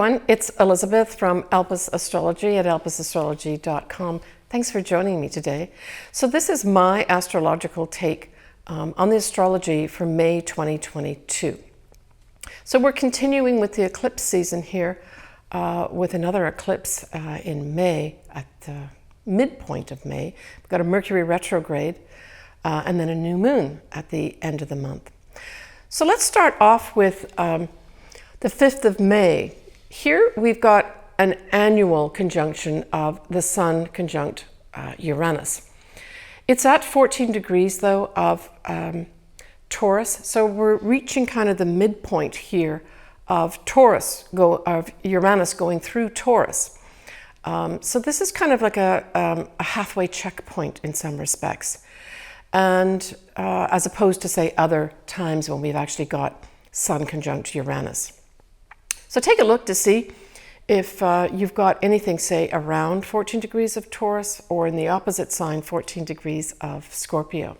everyone, it's Elizabeth from Elpis Astrology at elpisastrology.com. Thanks for joining me today. So this is my astrological take on the astrology for May 2022. So we're continuing with the eclipse season here with another eclipse in May, at the midpoint of May. We've got a Mercury retrograde and then a new moon at the end of the month. So let's start off with the 5th of May. Here we've got an annual conjunction of the Sun conjunct Uranus. It's at 14 degrees though of Taurus, so we're reaching kind of the midpoint here of Uranus going through Taurus. So this is kind of like a halfway checkpoint in some respects, and as opposed to say other times when we've actually got Sun conjunct Uranus. So take a look to see if you've got anything, say, around 14 degrees of Taurus or in the opposite sign, 14 degrees of Scorpio.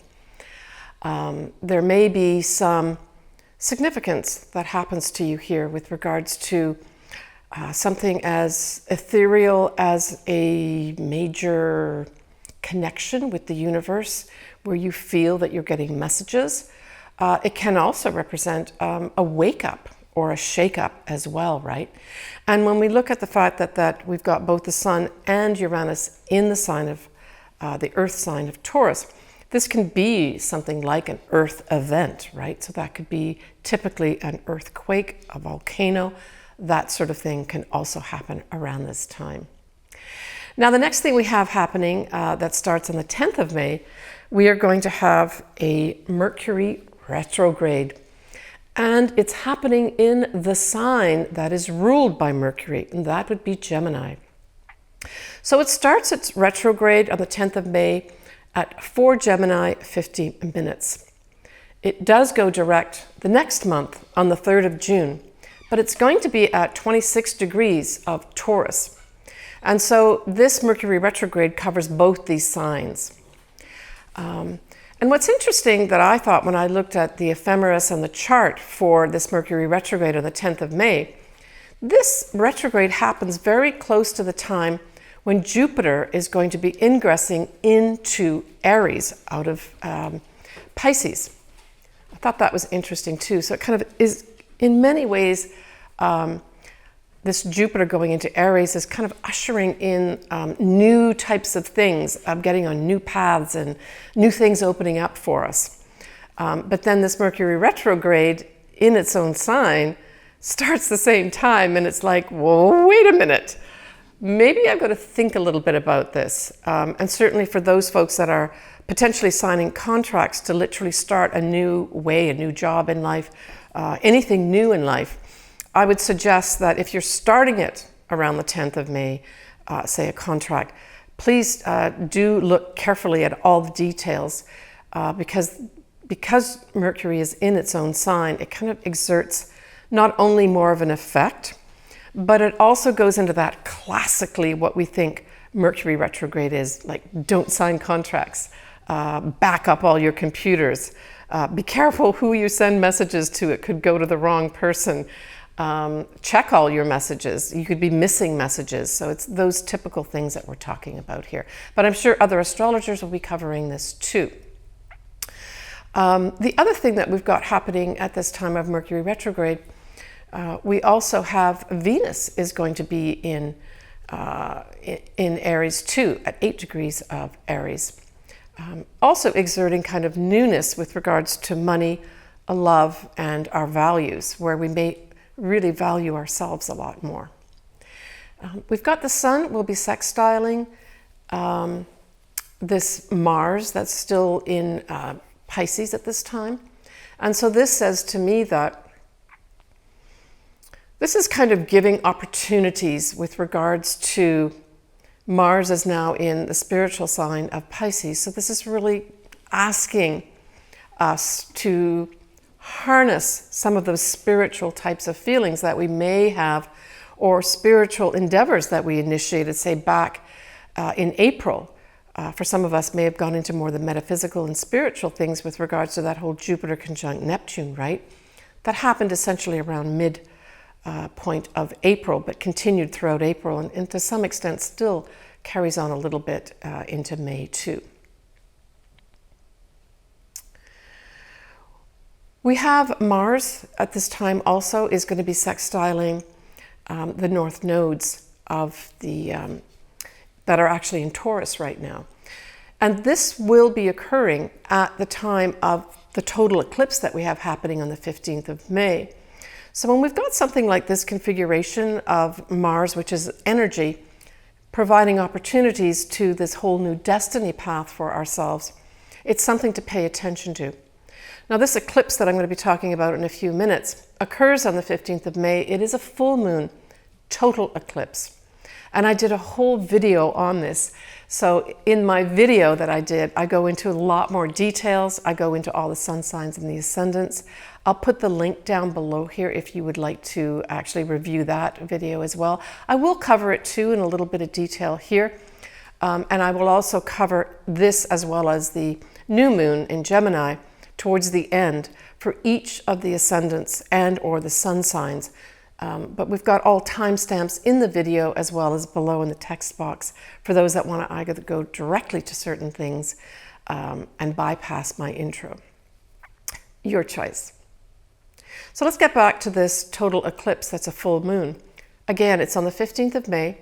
There may be some significance that happens to you here with regards to something as ethereal as a major connection with the universe where you feel that you're getting messages. It can also represent a wake-up or a shake-up as well, right? And when we look at the fact that we've got both the Sun and Uranus in the sign of the Earth sign of Taurus, this can be something like an Earth event, right? So that could be typically an earthquake, a volcano, that sort of thing can also happen around this time. Now, the next thing we have happening that starts on the 10th of May, we are going to have a Mercury retrograde. And it's happening in the sign that is ruled by Mercury, and that would be Gemini. So it starts its retrograde on the 10th of May at 4 Gemini, 50 minutes. It does go direct the next month on the 3rd of June, but it's going to be at 26 degrees of Taurus. And so this Mercury retrograde covers both these signs. And what's interesting that I thought when I looked at the ephemeris and the chart for this Mercury retrograde on the 10th of May, this retrograde happens very close to the time when Jupiter is going to be ingressing into Aries out of Pisces. I thought that was interesting too. So it kind of is, in many ways, this Jupiter going into Aries is kind of ushering in new types of things, getting on new paths and new things opening up for us. But then this Mercury retrograde in its own sign starts the same time, and it's like, whoa, wait a minute. Maybe I've got to think a little bit about this. And certainly for those folks that are potentially signing contracts to literally start a new way, a new job in life, anything new in life, I would suggest that if you're starting it around the 10th of May, say a contract, please do look carefully at all the details because Mercury is in its own sign, it kind of exerts not only more of an effect, but it also goes into that classically what we think Mercury retrograde is, like don't sign contracts, back up all your computers, be careful who you send messages to, it could go to the wrong person. Check all your messages. You could be missing messages. So it's those typical things that we're talking about here. But I'm sure other astrologers will be covering this too. The other thing that we've got happening at this time of Mercury retrograde, we also have Venus is going to be in Aries too, at 8 degrees of Aries. Also exerting kind of newness with regards to money, love, and our values, where we may really value ourselves a lot more. We've got the Sun will be sextiling this Mars that's still in Pisces at this time. And so this says to me that this is kind of giving opportunities with regards to Mars is now in the spiritual sign of Pisces. So this is really asking us to harness some of those spiritual types of feelings that we may have, or spiritual endeavors that we initiated, say back in April. For some of us may have gone into more the metaphysical and spiritual things with regards to that whole Jupiter conjunct Neptune, right? That happened essentially around point of April, but continued throughout April, and to some extent still carries on a little bit into May too. We have Mars at this time also is going to be sextiling the north nodes of the that are actually in Taurus right now. And this will be occurring at the time of the total eclipse that we have happening on the 15th of May. So when we've got something like this configuration of Mars, which is energy, providing opportunities to this whole new destiny path for ourselves, it's something to pay attention to. Now, this eclipse that I'm going to be talking about in a few minutes occurs on the 15th of May. It is a full moon total eclipse. And I did a whole video on this. So in my video that I did, I go into a lot more details. I go into all the sun signs and the ascendants. I'll put the link down below here if you would like to actually review that video as well. I will cover it too in a little bit of detail here. And I will also cover this as well as the new moon in Gemini towards the end for each of the ascendants and or the sun signs. But we've got all timestamps in the video as well as below in the text box for those that want to either go directly to certain things and bypass my intro. Your choice. So let's get back to this total eclipse that's a full moon. Again, it's on the 15th of May.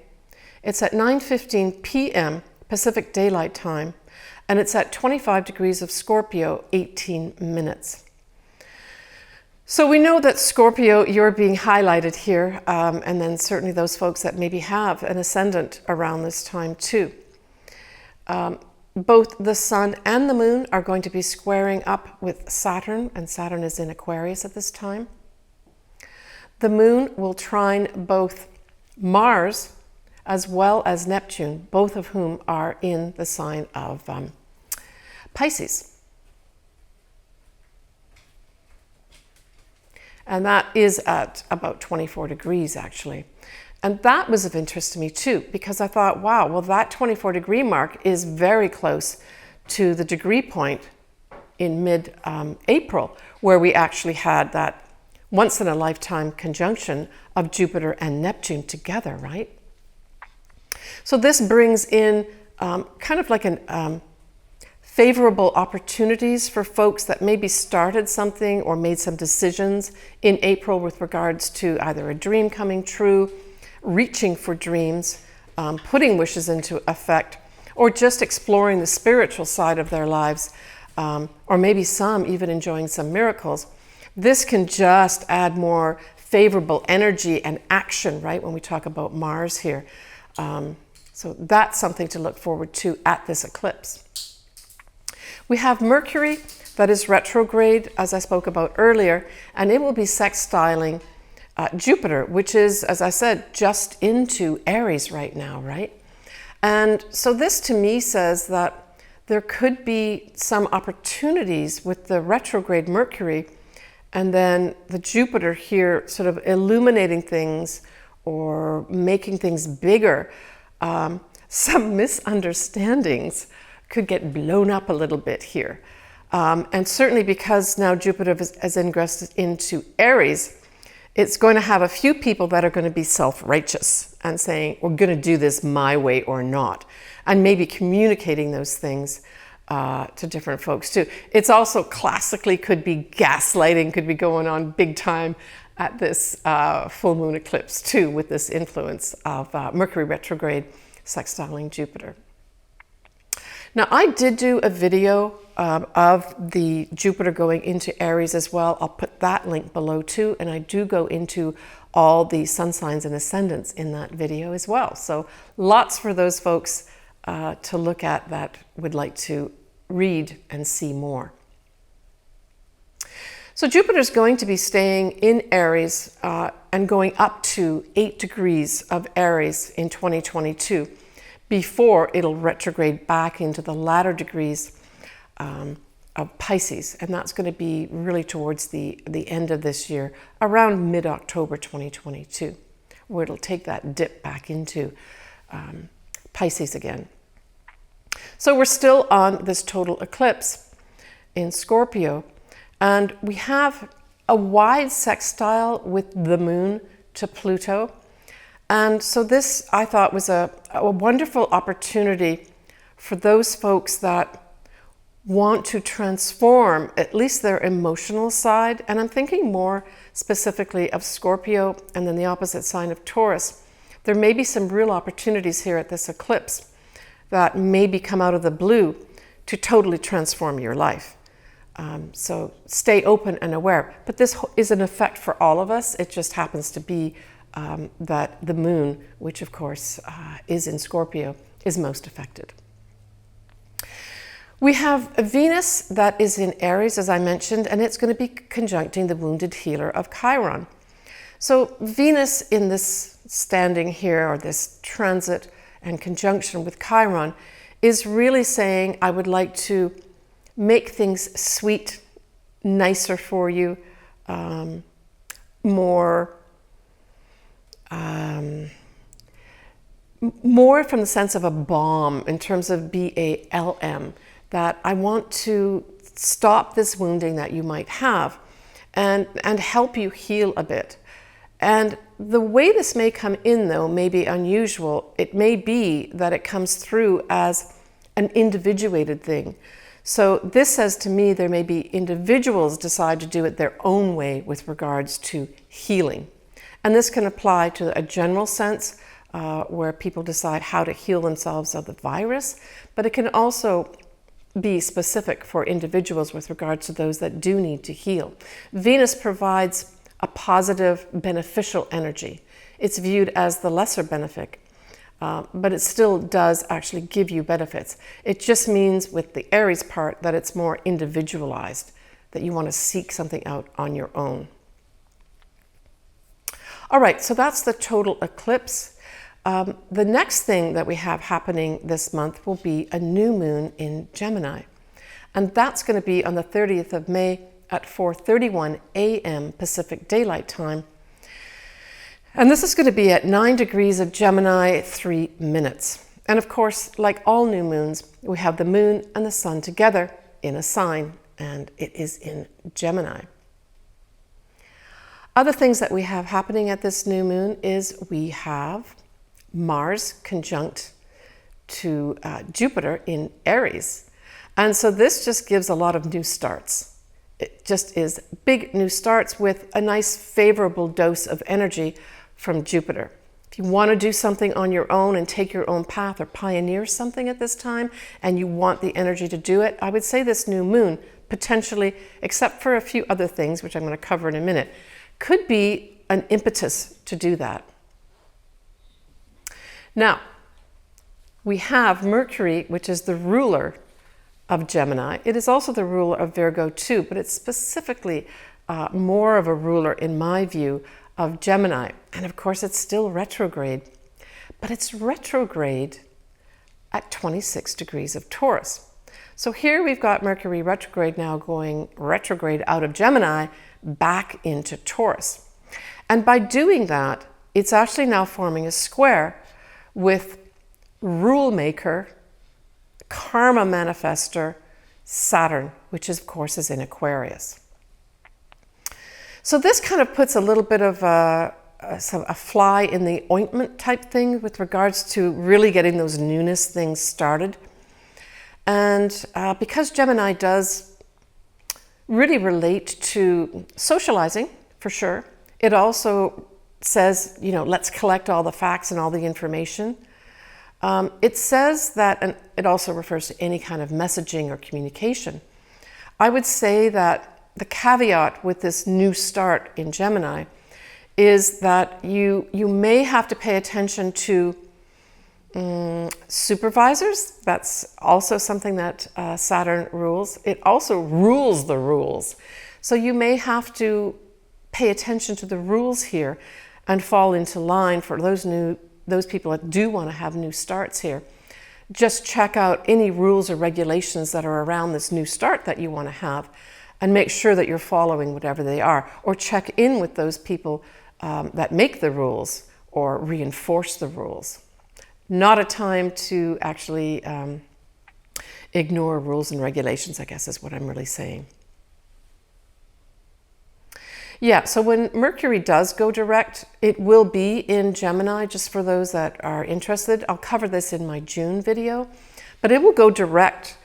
It's at 9:15 p.m. Pacific Daylight Time, and it's at 25 degrees of Scorpio, 18 minutes. So we know that Scorpio, you're being highlighted here, and then certainly those folks that maybe have an ascendant around this time too. Both the sun and the moon are going to be squaring up with Saturn, and Saturn is in Aquarius at this time. The moon will trine both Mars as well as Neptune, both of whom are in the sign of Pisces. And that is at about 24 degrees actually. And that was of interest to me too, because I thought, wow, well that 24 degree mark is very close to the degree point in mid-April, where we actually had that once in a lifetime conjunction of Jupiter and Neptune together, right? So this brings in kind of like an favorable opportunities for folks that maybe started something or made some decisions in April with regards to either a dream coming true, reaching for dreams, putting wishes into effect, or just exploring the spiritual side of their lives, or maybe some even enjoying some miracles. This can just add more favorable energy and action, right, when we talk about Mars here. So that's something to look forward to at this eclipse. We have Mercury that is retrograde, as I spoke about earlier, and it will be sextiling Jupiter, which is, as I said, just into Aries right now, right? And so this to me says that there could be some opportunities with the retrograde Mercury and then the Jupiter here sort of illuminating things or making things bigger. Some misunderstandings could get blown up a little bit here. And certainly because now Jupiter has ingressed into Aries, it's going to have a few people that are going to be self-righteous and saying, we're going to do this my way or not. And maybe communicating those things to different folks too. It's also classically could be gaslighting, could be going on big time at this full moon eclipse too, with this influence of Mercury retrograde sextiling Jupiter. Now, I did do a video of the Jupiter going into Aries as well. I'll put that link below too, and I do go into all the sun signs and ascendants in that video as well. So lots for those folks to look at that would like to read and see more. So Jupiter's going to be staying in Aries and going up to 8 degrees of Aries in 2022. Before it'll retrograde back into the latter degrees of Pisces. And that's going to be really towards the end of this year, around mid-October 2022, where it'll take that dip back into Pisces again. So we're still on this total eclipse in Scorpio, and we have a wide sextile with the moon to Pluto. And so this, I thought, was a wonderful opportunity for those folks that want to transform at least their emotional side. And I'm thinking more specifically of Scorpio and then the opposite sign of Taurus. There may be some real opportunities here at this eclipse that maybe come out of the blue to totally transform your life. So stay open and aware. But this is an effect for all of us. It just happens to be that the moon, which of course is in Scorpio, is most affected. We have a Venus that is in Aries, as I mentioned, and it's going to be conjuncting the wounded healer of Chiron. So Venus in this standing here, or this transit and conjunction with Chiron, is really saying, I would like to make things sweet, nicer for you, more from the sense of a balm, in terms of BALM, that I want to stop this wounding that you might have and help you heal a bit. And the way this may come in, though, may be unusual. It may be that it comes through as an individuated thing. So this says to me there may be individuals decide to do it their own way with regards to healing. And this can apply to a general sense where people decide how to heal themselves of the virus, but it can also be specific for individuals with regards to those that do need to heal. Venus provides a positive, beneficial energy. It's viewed as the lesser benefit, but it still does actually give you benefits. It just means with the Aries part that it's more individualized, that you want to seek something out on your own. All right, so that's the total eclipse. The next thing that we have happening this month will be a new moon in Gemini. And that's going to be on the 30th of May at 4:31 a.m. Pacific Daylight Time. And this is going to be at 9 degrees of Gemini, 3 minutes. And of course, like all new moons, we have the moon and the sun together in a sign, and it is in Gemini. Other things that we have happening at this new moon is we have Mars conjunct to Jupiter in Aries. And so this just gives a lot of new starts. It just is big new starts with a nice favorable dose of energy from Jupiter. If you want to do something on your own and take your own path or pioneer something at this time and you want the energy to do it, I would say this new moon potentially, except for a few other things, which I'm going to cover in a minute, could be an impetus to do that. Now, we have Mercury, which is the ruler of Gemini. It is also the ruler of Virgo too, but it's specifically more of a ruler, in my view, of Gemini. And of course, it's still retrograde, but it's retrograde at 26 degrees of Taurus. So here we've got Mercury retrograde now going retrograde out of Gemini back into Taurus. And by doing that, it's actually now forming a square with rule maker, karma manifester, Saturn, which of course is in Aquarius. So this kind of puts a little bit of a fly in the ointment type thing with regards to really getting those newness things started. And because Gemini does really relate to socializing, for sure, it also says, you know, let's collect all the facts and all the information. It says that, and it also refers to any kind of messaging or communication. I would say that the caveat with this new start in Gemini is that you may have to pay attention to supervisors. That's also something that Saturn rules. It also rules the rules. So you may have to pay attention to the rules here and fall into line for those people that do want to have new starts here. Just check out any rules or regulations that are around this new start that you want to have and make sure that you're following whatever they are, or check in with those people that make the rules or reinforce the rules. Not a time to actually ignore rules and regulations, I guess is what I'm really saying. Yeah, so when Mercury does go direct, it will be in Gemini, just for those that are interested. I'll cover this in my June video, but it will go direct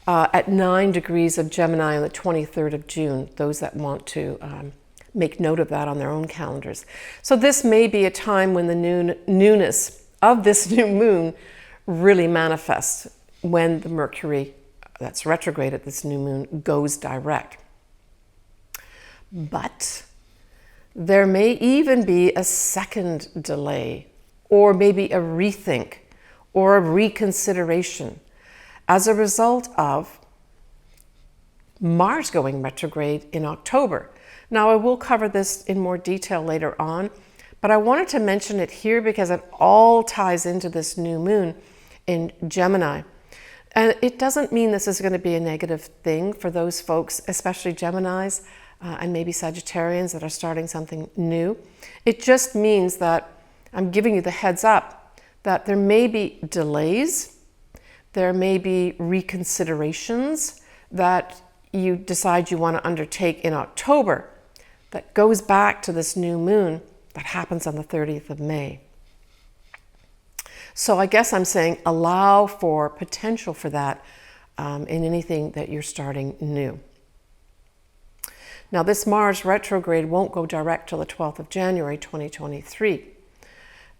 at 9 degrees of Gemini on the 23rd of June, those that want to make note of that on their own calendars. So this may be a time when the newness of this new moon really manifests, when the Mercury that's retrograde at this new moon goes direct. But there may even be a second delay, or maybe a rethink or a reconsideration as a result of Mars going retrograde in October. Now, I will cover this in more detail later on, but I wanted to mention it here because it all ties into this new moon in Gemini. And it doesn't mean this is going to be a negative thing for those folks, especially Geminis and maybe Sagittarians that are starting something new. It just means that I'm giving you the heads up that there may be delays, there may be reconsiderations that you decide you want to undertake in October that goes back to this new moon that happens on the 30th of May. So I guess I'm saying allow for potential for that in anything that you're starting new. Now, this Mars retrograde won't go direct till the 12th of January 2023.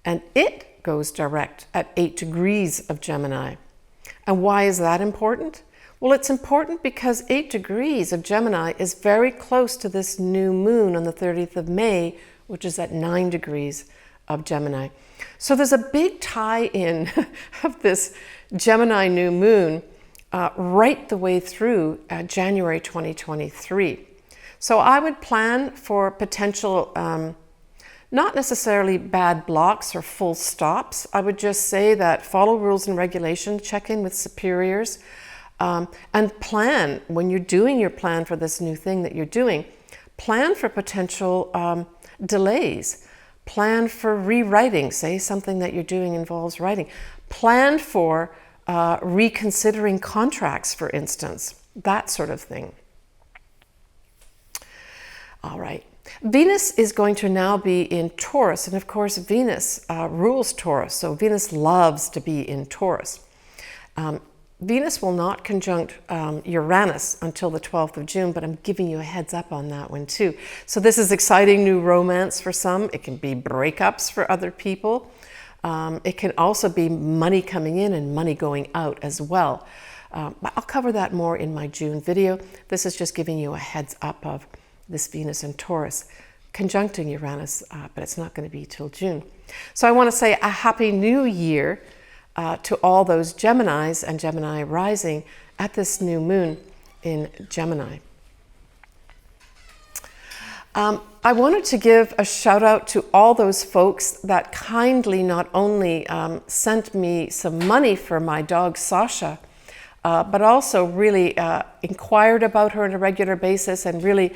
And it goes direct at 8 degrees of Gemini. And why is that important? Well, it's important because 8 degrees of Gemini is very close to this new moon on the 30th of May, which is at 9 degrees of Gemini. So there's a big tie-in of this Gemini new moon right the way through January 2023. So I would plan for potential, not necessarily bad blocks or full stops. I would just say that follow rules and regulations, check in with superiors, and plan, when you're doing your plan for this new thing that you're doing, plan for potential delays. Plan for rewriting, say something that you're doing involves writing. Plan for reconsidering contracts, for instance, that sort of thing. All right. Venus is going to now be in Taurus, and of course Venus rules Taurus, so Venus loves to be in Taurus. Venus will not conjunct Uranus until the 12th of June, but I'm giving you a heads up on that one too. So this is exciting new romance for some. It can be breakups for other people. It can also be money coming in and money going out as well. But I'll cover that more in my June video. This is just giving you a heads up of this Venus and Taurus conjuncting Uranus, but it's not going to be till June. So I want to say a happy new year to all those Geminis and Gemini rising at this new moon in Gemini. I wanted to give a shout out to all those folks that kindly not only sent me some money for my dog Sasha, but also really inquired about her on a regular basis and really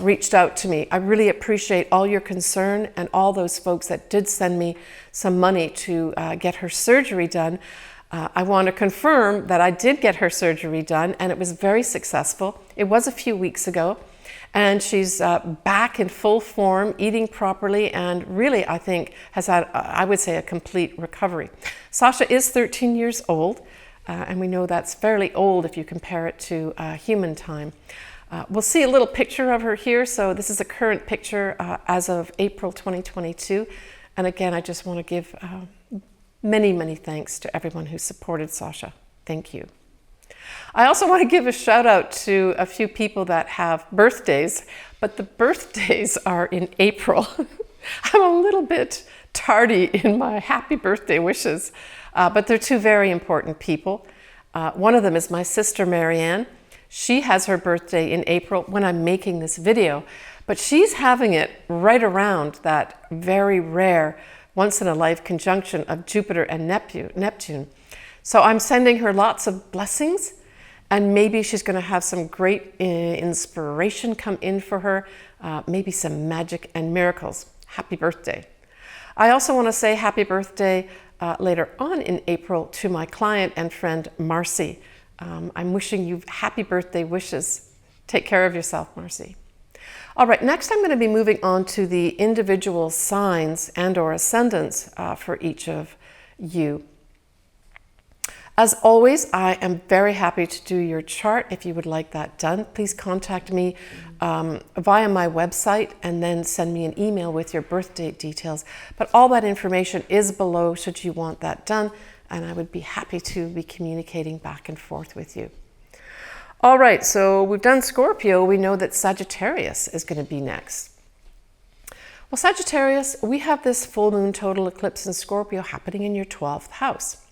reached out to me. I really appreciate all your concern and all those folks that did send me some money to get her surgery done. I want to confirm that I did get her surgery done and it was very successful. It was a few weeks ago and she's back in full form, eating properly, and really I think has had, I would say, a complete recovery. Sasha is 13 years old and we know that's fairly old if you compare it to human time. We'll see a little picture of her here. So this is a current picture as of April 2022. And again, I just want to give many, many thanks to everyone who supported Sasha. Thank you. I also want to give a shout out to a few people that have birthdays, but the birthdays are in April. I'm a little bit tardy in my happy birthday wishes, but they're two very important people. One of them is my sister, Marianne. She has her birthday in April when I'm making this video, but she's having it right around that very rare once-in-a-life conjunction of Jupiter and Neptune. So I'm sending her lots of blessings, and maybe she's going to have some great inspiration come in for her, maybe some magic and miracles. Happy birthday. I also want to say happy birthday later on in April to my client and friend, Marcy. I'm wishing you happy birthday wishes. Take care of yourself, Marcy. All right, next I'm going to be moving on to the individual signs and or ascendants for each of you. As always, I am very happy to do your chart. If you would like that done, please contact me via my website and then send me an email with your birth date details. But all that information is below should you want that done, and I would be happy to be communicating back and forth with you. All right, so we've done Scorpio. We know that Sagittarius is going to be next. Well, Sagittarius, we have this full moon total eclipse in Scorpio happening in your 12th house.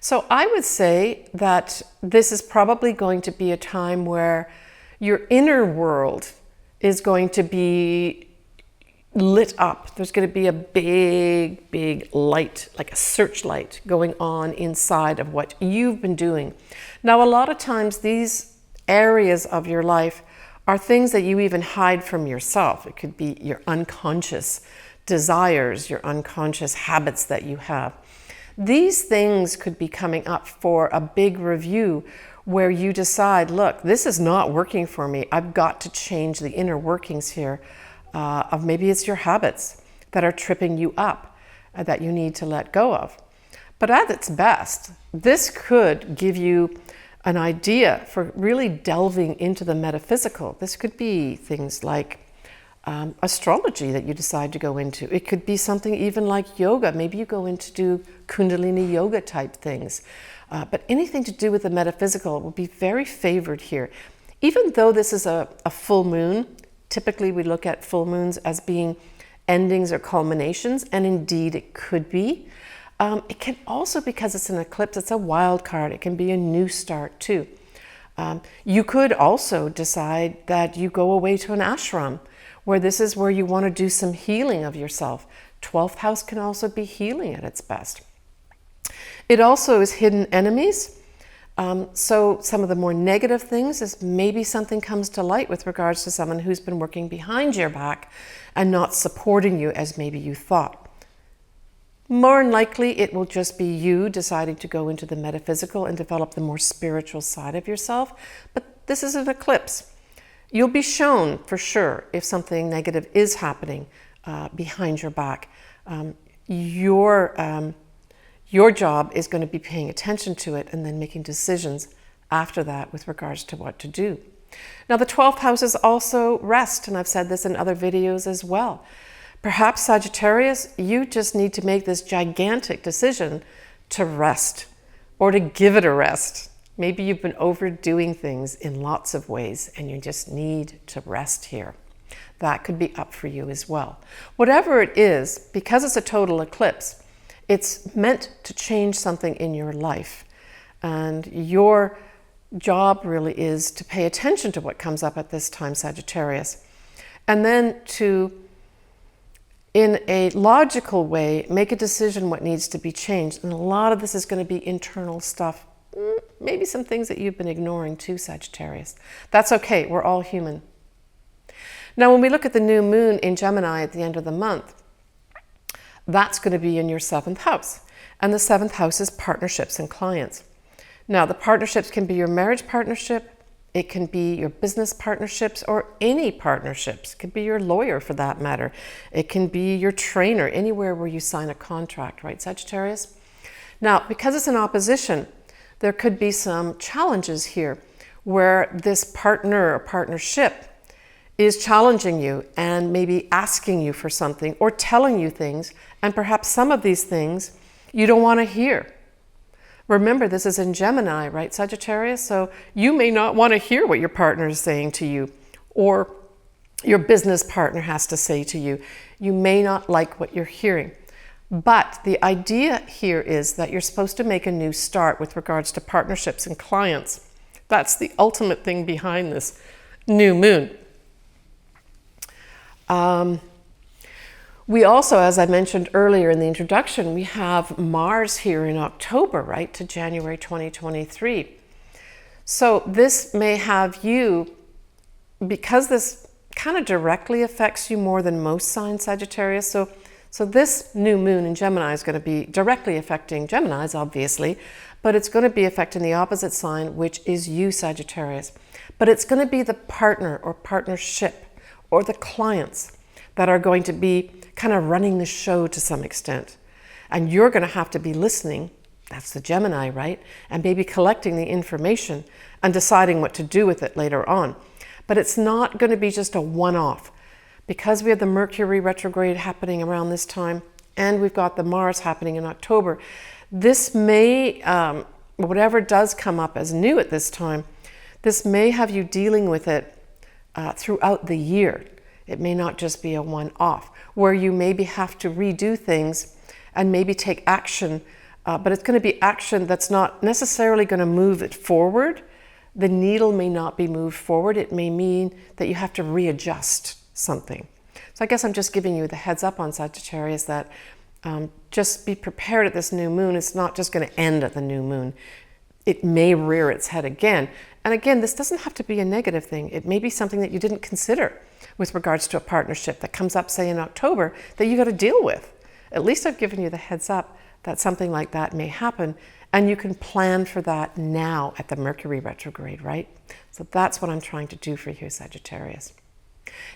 So I would say that this is probably going to be a time where your inner world is going to be lit up. There's going to be a big, big light, like a searchlight going on inside of what you've been doing. Now, a lot of times these areas of your life are things that you even hide from yourself. It could be your unconscious desires, your unconscious habits that you have. These things could be coming up for a big review where you decide, look, this is not working for me. I've got to change the inner workings here of maybe it's your habits that are tripping you up that you need to let go of. But at its best, this could give you an idea for really delving into the metaphysical. This could be things like astrology that you decide to go into. It could be something even like yoga. Maybe you go in to do Kundalini yoga type things. But anything to do with the metaphysical will be very favored here. Even though this is a full moon, typically we look at full moons as being endings or culminations, and indeed it could be. It can also, because it's an eclipse, it's a wild card. It can be a new start too. You could also decide that you go away to an ashram, where this is where you want to do some healing of yourself. 12th house can also be healing at its best. It also is hidden enemies. So some of the more negative things is maybe something comes to light with regards to someone who's been working behind your back and not supporting you as maybe you thought. More than likely, it will just be you deciding to go into the metaphysical and develop the more spiritual side of yourself. But this is an eclipse. You'll be shown for sure if something negative is happening behind your back. Your job is going to be paying attention to it and then making decisions after that with regards to what to do. Now, the 12th house is also rest, and I've said this in other videos as well. Perhaps Sagittarius, you just need to make this gigantic decision to rest or to give it a rest. Maybe you've been overdoing things in lots of ways and you just need to rest here. That could be up for you as well. Whatever it is, because it's a total eclipse, it's meant to change something in your life. And your job really is to pay attention to what comes up at this time, Sagittarius. And then to, in a logical way, make a decision what needs to be changed. And a lot of this is going to be internal stuff. Maybe some things that you've been ignoring too, Sagittarius. That's okay, we're all human. Now, when we look at the new moon in Gemini at the end of the month, that's going to be in your 7th house. And the 7th house is partnerships and clients. Now, the partnerships can be your marriage partnership, it can be your business partnerships, or any partnerships. It could be your lawyer for that matter. It can be your trainer, anywhere where you sign a contract, right, Sagittarius? Now, because it's an opposition, there could be some challenges here where this partner or partnership is challenging you and maybe asking you for something or telling you things, and perhaps some of these things you don't want to hear. Remember, this is in Gemini, right, Sagittarius? So you may not want to hear what your partner is saying to you or your business partner has to say to you. You may not like what you're hearing. But the idea here is that you're supposed to make a new start with regards to partnerships and clients. That's the ultimate thing behind this new moon. We also, as I mentioned earlier in the introduction, we have Mars here in October, right, to January 2023. So this may have you, because this kind of directly affects you more than most signs, Sagittarius. So this new moon in Gemini is going to be directly affecting Geminis, obviously, but it's going to be affecting the opposite sign, which is you, Sagittarius. But it's going to be the partner or partnership or the clients that are going to be kind of running the show to some extent. And you're going to have to be listening, that's the Gemini, right? And maybe collecting the information and deciding what to do with it later on. But it's not going to be just a one-off. Because we have the Mercury retrograde happening around this time, and we've got the Mars happening in October, this may, whatever does come up as new at this time, this may have you dealing with it throughout the year. It may not just be a one-off, where you maybe have to redo things and maybe take action, but it's going to be action that's not necessarily going to move it forward. The needle may not be moved forward. It may mean that you have to readjust something. So I guess I'm just giving you the heads up on Sagittarius that just be prepared at this new moon. It's not just going to end at the new moon. It may rear its head again. And again, this doesn't have to be a negative thing. It may be something that you didn't consider with regards to a partnership that comes up, say, in October, that you got to deal with. At least I've given you the heads up that something like that may happen, and you can plan for that now at the Mercury retrograde, right? So that's what I'm trying to do for you, Sagittarius.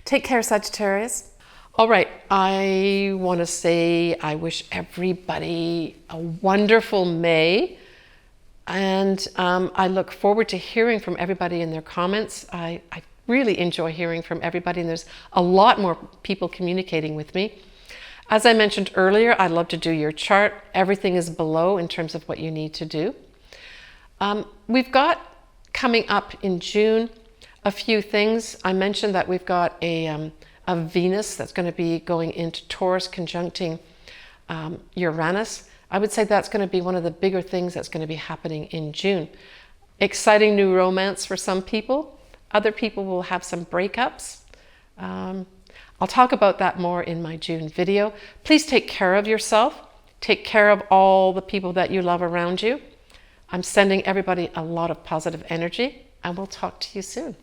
Take care, Sagittarius. All right, I want to say I wish everybody a wonderful May. And I look forward to hearing from everybody in their comments. I really enjoy hearing from everybody, and there's a lot more people communicating with me. As I mentioned earlier, I love to do your chart. Everything is below in terms of what you need to do. We've got coming up in June a few things. I mentioned that we've got a Venus that's going to be going into Taurus conjuncting Uranus. I would say that's going to be one of the bigger things that's going to be happening in June. Exciting new romance for some people. Other people will have some breakups. I'll talk about that more in my June video. Please take care of yourself. Take care of all the people that you love around you. I'm sending everybody a lot of positive energy, and we'll talk to you soon.